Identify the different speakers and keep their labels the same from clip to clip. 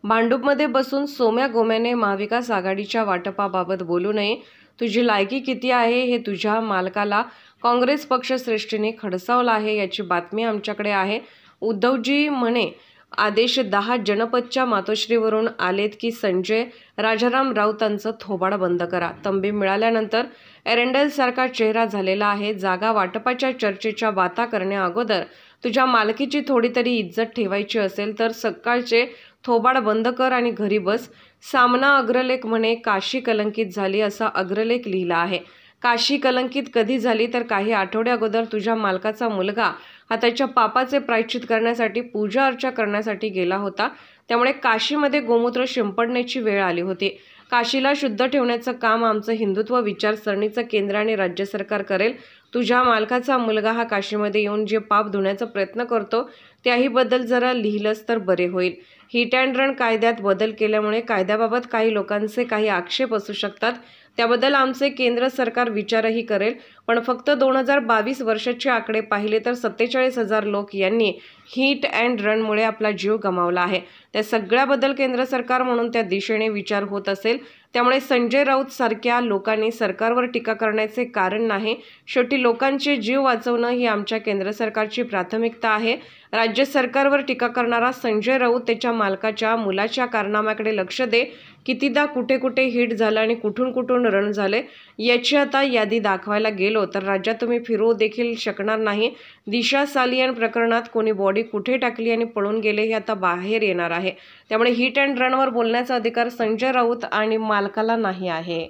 Speaker 1: भांडूपमध्ये बसून सोम्या गोम्याने महाविकास आघाडीच्या वाटपाबाबत बोलू नये. तुझी लायकी किती आहे हे तुझ्या मालकाला काँग्रेस पक्षश्रेष्ठीने खडसावलं आहे याची बातमी आमच्याकडे आहे. उद्धवजी म्हणे आदेश 10 जनपदच्या मातोश्रीवरून आलेत की संजय राजाराम राऊतांचं थोबाड बंद करा. तंबी मिळाल्यानंतर एरंडेलसारखा चेहरा झालेला आहे. जागा वाटपाच्या चर्चेच्या बाता करण्याअगोदर तुझ्या मालकीची थोडी तरी इज्जत ठेवायची असेल तर सकाळचे थोबाड बंद कर आणि घरी बस. सामना अग्रलेख म्हणे काशी कलंकित झाली असा अग्रलेख लिहिला आहे. काशी कलंकित कधी झाली तर काही आठवड्या अगोदर तुझ्या मालकाचा मुलगा हा त्याच्या पापाचे प्रायश्चित करण्यासाठी पूजा अर्चा करण्यासाठी गेला होता. त्यामुळे काशीमध्ये गोमूत्र शिंपडण्याची वेळ आली होती. काशीला शुद्ध ठेवण्याचं काम आमचं हिंदुत्व विचारसरणीचं केंद्र आणि राज्य सरकार करेल. तुझ्या मालकाचा मुलगा हा काशीमध्ये येऊन जे पाप धुण्याचा प्रयत्न करतो त्याहीबद्दल जरा लिहिलंस तर बरे होईल. हिट अँड रन कायद्यात बदल केल्यामुळे कायद्याबाबत काही लोकांचे काही आक्षेप असू शकतात. त्याबद्दल आमचे केंद्र सरकार विचारही करेल. पण फक्त 2022 वर्षाचे आकडे पाहिले तर 47,000 लोक यांनी हिट अँड रनमुळे आपला जीव गमावला आहे. त्या सगळ्याबद्दल केंद्र सरकार म्हणून त्या दिशेने विचार होत असेल. त्यामुळे संजय राऊत सारख्या लोकांनी सरकारवर टीका करण्याचे कारण नाही. शेवटी लोकांचे जीव वाचवणं ही आमच्या केंद्र सरकारची प्राथमिकता आहे. राज्य सरकारवर टीका करणारा संजय राऊत त्याच्या मालकाच्या मुलाच्या कारनाम्याकडे लक्ष दे. कितीदा कुठे कुठे हिट झालं आणि कुठून कुठून रन झाले याची आता यादी दाखवायला गेलो तर राज्यात तुम्ही फिरवू देखील शकणार नाही. दिशा सालियन प्रकरणात कोणी बॉडी कुठे टाकली आणि पळून गेले हे आता बाहेर येणार आहे. त्यामुळे हिट अँड रनवर बोलण्याचा अधिकार संजय राऊत आणि मालकाला नाही आहे.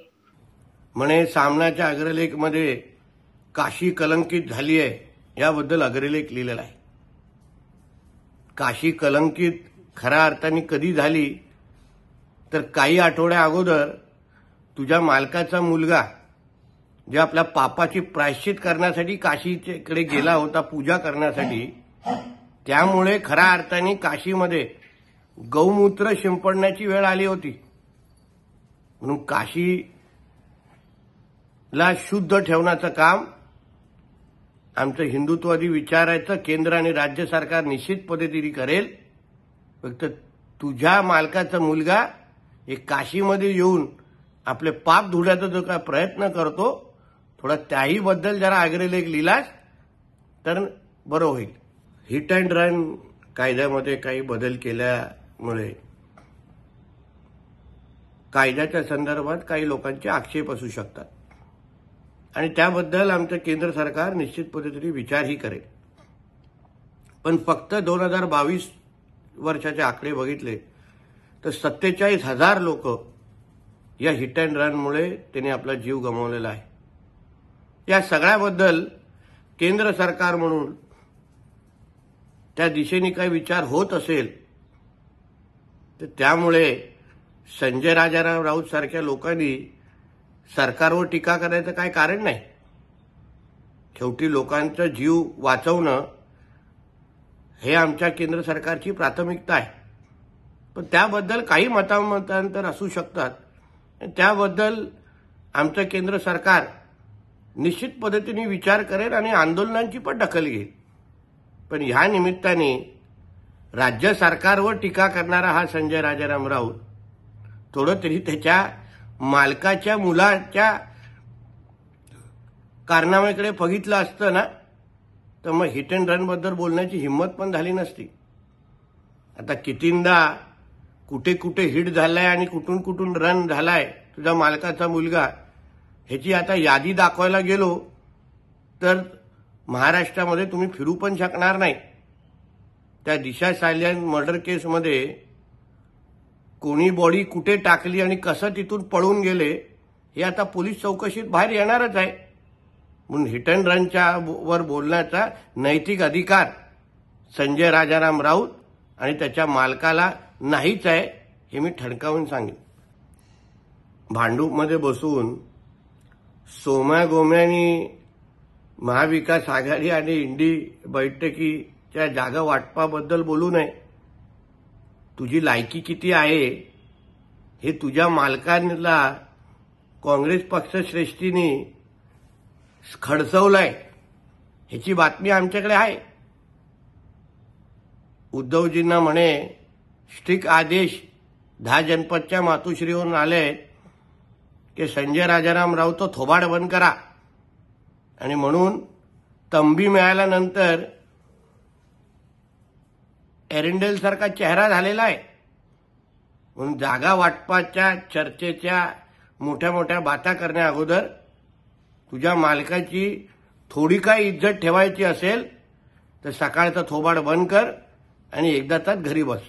Speaker 2: म्हणे सामनाच्या अग्रलेखमध्ये काशी कलंकित झाली आहे याबद्दल अग्रलेख लिहिलेला आहे. काशी कलंकित खऱ्या अर्थाने कधी झाली तर काही आठवड्या अगोदर तुझ्या मालकाचा मुलगा जे आपल्या पापाची प्रायश्चित करण्यासाठी काशीकडे गेला होता पूजा करण्यासाठी, त्यामुळे खऱ्या अर्थाने काशीमध्ये गौमूत्र शिंपडण्याची वेळ आली होती. म्हणून काशीला शुद्ध ठेवण्याचं काम आमचं हिंदुत्वादी विचाराचं केंद्र आणि राज्य सरकार निश्चित पद्धतीने करेल. फक्त तुझ्या मालकाचा मुलगा एक काशीमध्ये येऊन आपले पाप धुण्याचा जो काय प्रयत्न करतो थोडा त्याहीबद्दल जरा अग्रलेख लिहिलास तर बरं होईल. हिट अँड रन कायद्यामध्ये काही बदल केल्यामुळे कायद्याच्या संदर्भात काही लोकांचे आक्षेप असू शकतात आणि त्याबद्दल आमचं केंद्र सरकार निश्चित पद्धतीने विचारही करेल. पण फक्त 2022 वर्षाचे आकडे बघितले तर 47,000 लोक या हिट अँड रनमुळे त्यांनी आपला जीव गमावलेला आहे. या सगळ्याबद्दल केंद्र सरकार म्हणून त्या दिशेने काही विचार होत असेल तर त्यामुळे संजय राजाराम राऊत सारख्या लोकांनी सरकारवर टीका करायचं काय कारण नाही. शेवटी लोकांचा जीव वाचवणं हे आमच्या केंद्र सरकारची प्राथमिकता आहे. पण त्याबद्दल काही मतांतर असू शकतात. त्याबद्दल आमचं केंद्र सरकार निश्चित पद्धतीने विचार करेल आणि आंदोलनांची पण दखल घेईल. पण ह्या निमित्ताने राज्य सरकारवर टीका करणारा हा संजय राजाराम राऊत थोडं तरी त्याच्या मालकाच्या मुलाच्या कारनाम्याकडे बघितलं असतं ना तर मग हिट अँड रन बद्दल बोलण्याची हिंमत पण झाली नसती. आता कितींदा कुठे कुठे हिट झालाय आणि कुठून कुठून रन झालाय तुझ्या मालकाचा मुलगा ह्याची आता यादी दाखवायला गेलो तर महाराष्ट्रामध्ये तुम्ही फिरू पण शकणार नाही. त्या दिशा सालियन मर्डर केसमध्ये कोणी बॉडी कुठे टाकली आणि कसं तिथून पळून गेले हे आता पोलीस चौकशीत बाहेर येणारच आहे. म्हणून हिट अँड रनच्या वर बोलण्याचा नैतिक अधिकार संजय राजाराम राऊत आणि त्याच्या मालकाला नाहीच आहे हे मी ठणकावून सांगेन. भांडूपमध्ये बसून सोम्या गोम्यानी महाविकास आघाडी आणि इंडी बैठकीच्या जागा वाटपाबद्दल बोलू नये. तुझी लायकी किती आहे हे तुझ्या मालकाला काँग्रेस पक्षश्रेष्ठीने खडसवलंय ह्याची बातमी आमच्याकडे आहे. उद्धवजींना म्हणे स्ट्रिक्ट आदेश 10 जनपदच्या मातोश्रीवरून आले आहेत की संजय राजाराम राऊत तो थोबाड बंद करा, आणि म्हणून तंबी मिळाल्यानंतर एरंडेल सारखा चेहरा झालेला आहे. म्हणून जागा वाटपाच्या चर्चेच्या मोठ्या मोठ्या बाता करण्या अगोदर तुझ्या मालकाची थोडी काय इज्जत ठेवायची असेल तर सकाळचं थोबाड बंद कर आणि एकदाचाच घरी बस.